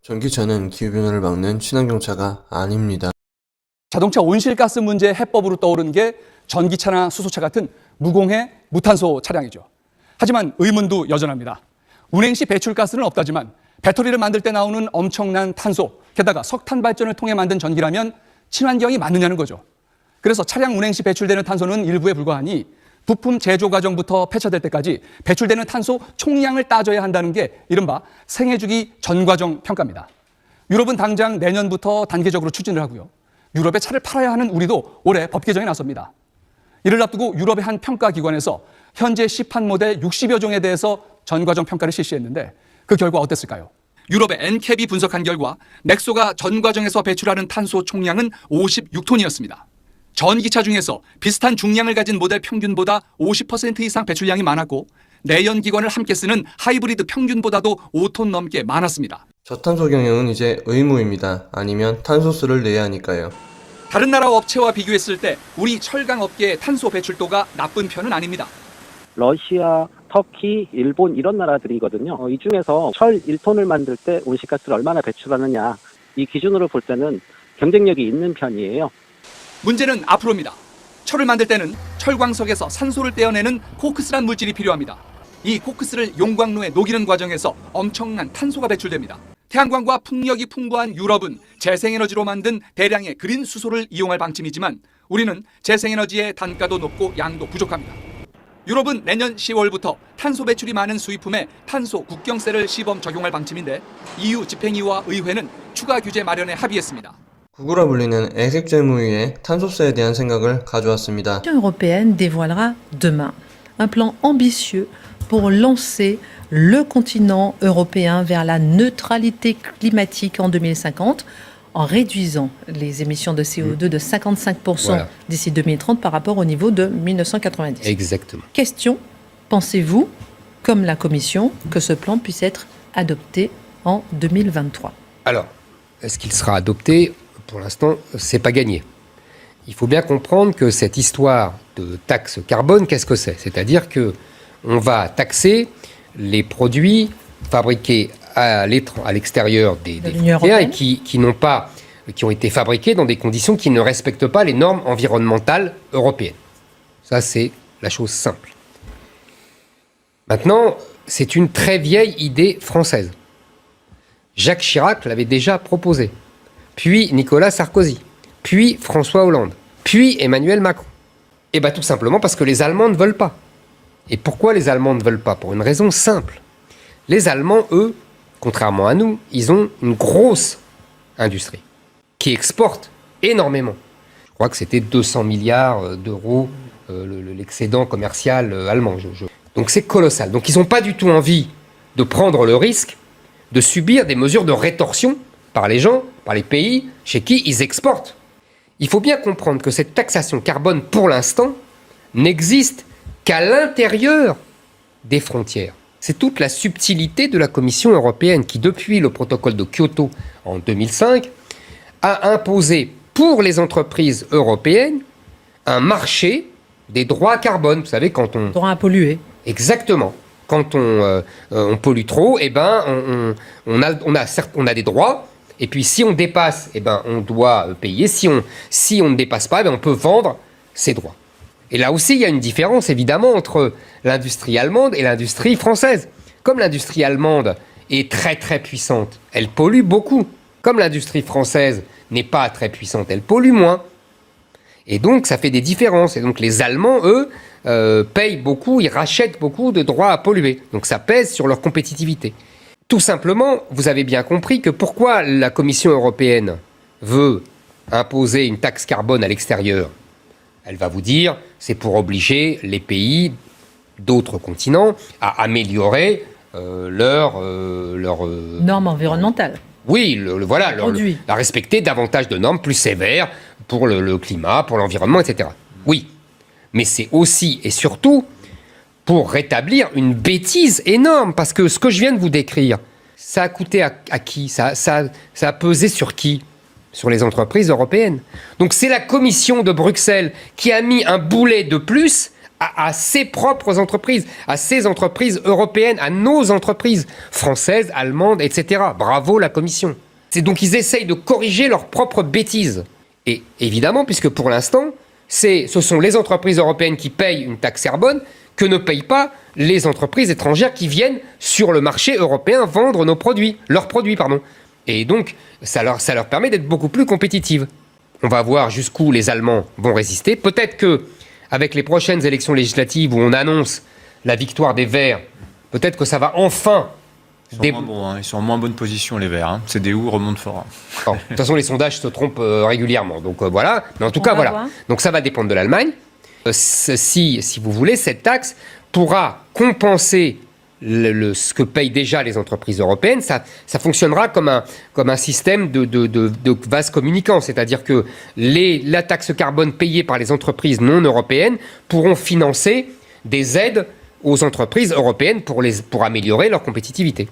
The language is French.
전기차는 기후변화를 막는 친환경차가 아닙니다. 자동차 온실가스 문제 해법으로 떠오른 게 전기차나 수소차 같은 무공해, 무탄소 차량이죠. 하지만 의문도 여전합니다. 운행 시 배출가스는 없다지만 배터리를 만들 때 나오는 엄청난 탄소, 게다가 석탄 발전을 통해 만든 전기라면 친환경이 맞느냐는 거죠. 그래서 차량 운행 시 배출되는 탄소는 일부에 불과하니 부품 제조 과정부터 폐차될 때까지 배출되는 탄소 총량을 따져야 한다는 게 이른바 생애주기 전과정 평가입니다. 유럽은 당장 내년부터 단계적으로 추진을 하고요. 유럽에 차를 팔아야 하는 우리도 올해 법 개정에 나섭니다. 이를 앞두고 유럽의 한 평가기관에서 현재 시판 모델 60여 종에 대해서 전과정 평가를 실시했는데 그 결과 어땠을까요? 유럽의 엔캡이 분석한 결과 넥소가 전과정에서 배출하는 탄소 총량은 56톤이었습니다. 전기차 중에서 비슷한 중량을 가진 모델 평균보다 50% 이상 배출량이 많았고 내연기관을 함께 쓰는 하이브리드 평균보다도 5톤 넘게 많았습니다. 저탄소 경영은 이제 의무입니다. 아니면 탄소세를 내야 하니까요. 다른 나라 업체와 비교했을 때 우리 철강 업계의 탄소 배출도가 나쁜 편은 아닙니다. 러시아, 터키, 일본 이런 나라들이거든요. 이 중에서 철 1톤을 만들 때 온실가스를 얼마나 배출하느냐 이 기준으로 볼 때는 경쟁력이 있는 편이에요. 문제는 앞으로입니다. 철을 만들 때는 철광석에서 산소를 떼어내는 코크스란 물질이 필요합니다. 이 코크스를 용광로에 녹이는 과정에서 엄청난 탄소가 배출됩니다. 태양광과 풍력이 풍부한 유럽은 재생에너지로 만든 대량의 그린 수소를 이용할 방침이지만 우리는 재생에너지의 단가도 높고 양도 부족합니다. 유럽은 내년 10월부터 탄소 배출이 많은 수입품에 탄소 국경세를 시범 적용할 방침인데 EU 집행위와 의회는 추가 규제 마련에 합의했습니다. 구구라 불리는 애색제무위에 탄소세에 대한 생각을 가져왔습니다. L'Union européenne dévoilera demain un plan ambitieux pour lancer le continent européen vers la neutralité climatique en 2050 en réduisant les émissions de CO2 de 55% d'ici 2030 par rapport au niveau de 1990. Exactement. Question, pensez-vous, comme la Commission, que ce plan puisse être adopté en 2023? Alors, est-ce qu'il sera adopté? Pour l'instant, c'est pas gagné. Il faut bien comprendre que cette histoire de taxe carbone, qu'est-ce que c'est? C'est-à-dire que on va taxer les produits fabriqués à l'extérieur des frontières et qui ont été fabriqués dans des conditions qui ne respectent pas les normes environnementales européennes. Ça, c'est la chose simple. Maintenant, c'est une très vieille idée française. Jacques Chirac l'avait déjà proposé, puis Nicolas Sarkozy, puis François Hollande, puis Emmanuel Macron. Et bien tout simplement parce que les Allemands ne veulent pas. Et pourquoi les Allemands ne veulent pas? Pour une raison simple. Les Allemands, eux, contrairement à nous, ils ont une grosse industrie qui exporte énormément. Je crois que c'était 200 milliards d'euros l'excédent commercial allemand. Donc c'est colossal. Donc ils n'ont pas du tout envie de prendre le risque de subir des mesures de rétorsion par les gens, par les pays chez qui ils exportent. Il faut bien comprendre que cette taxation carbone, pour l'instant, n'existe qu'à l'intérieur des frontières. C'est toute la subtilité de la Commission européenne qui, depuis le protocole de Kyoto en 2005, a imposé pour les entreprises européennes un marché des droits carbone. Vous savez, quand on... Droit à polluer. Exactement. Quand on pollue trop, eh ben, on a des droits. Et puis, si on dépasse, eh ben, on doit payer. Si on ne dépasse pas, eh ben, on peut vendre ses droits. Et là aussi, il y a une différence, évidemment, entre l'industrie allemande et l'industrie française. Comme l'industrie allemande est très, très puissante, elle pollue beaucoup. Comme l'industrie française n'est pas très puissante, elle pollue moins. Et donc, ça fait des différences. Et donc, les Allemands, eux, payent beaucoup, ils rachètent beaucoup de droits à polluer. Donc, ça pèse sur leur compétitivité. Tout simplement, vous avez bien compris que pourquoi la Commission européenne veut imposer une taxe carbone à l'extérieur. Elle va vous dire, c'est pour obliger les pays d'autres continents à améliorer leurs Normes environnementales. Oui, à respecter davantage de normes plus sévères pour le climat, pour l'environnement, etc. Oui, mais c'est aussi et surtout pour rétablir une bêtise énorme, parce que ce que je viens de vous décrire, ça a coûté à qui? Ça a pesé sur qui? Sur les entreprises européennes. Donc c'est la Commission de Bruxelles qui a mis un boulet de plus à ses propres entreprises, à ces entreprises européennes, à nos entreprises françaises, allemandes, etc. Bravo la Commission. C'est donc ils essayent de corriger leurs propres bêtises. Et évidemment, puisque pour l'instant, ce sont les entreprises européennes qui payent une taxe carbone que ne payent pas les entreprises étrangères qui viennent sur le marché européen vendre leurs produits. Et donc, ça leur permet d'être beaucoup plus compétitives. On va voir jusqu'où les Allemands vont résister. Peut-être que avec les prochaines élections législatives où on annonce la victoire des Verts, peut-être que ça va enfin... Ils sont en moins bonne position, les Verts. CDU remonte fort. Bon, de toute façon, les sondages se trompent régulièrement. Donc voilà. Mais en tout cas, voilà. Voir. Donc ça va dépendre de l'Allemagne. Si vous voulez, cette taxe pourra compenser ce que payent déjà les entreprises européennes. Ça fonctionnera comme un système de vase communicant. C'est-à-dire que la taxe carbone payée par les entreprises non européennes pourront financer des aides aux entreprises européennes pour améliorer leur compétitivité.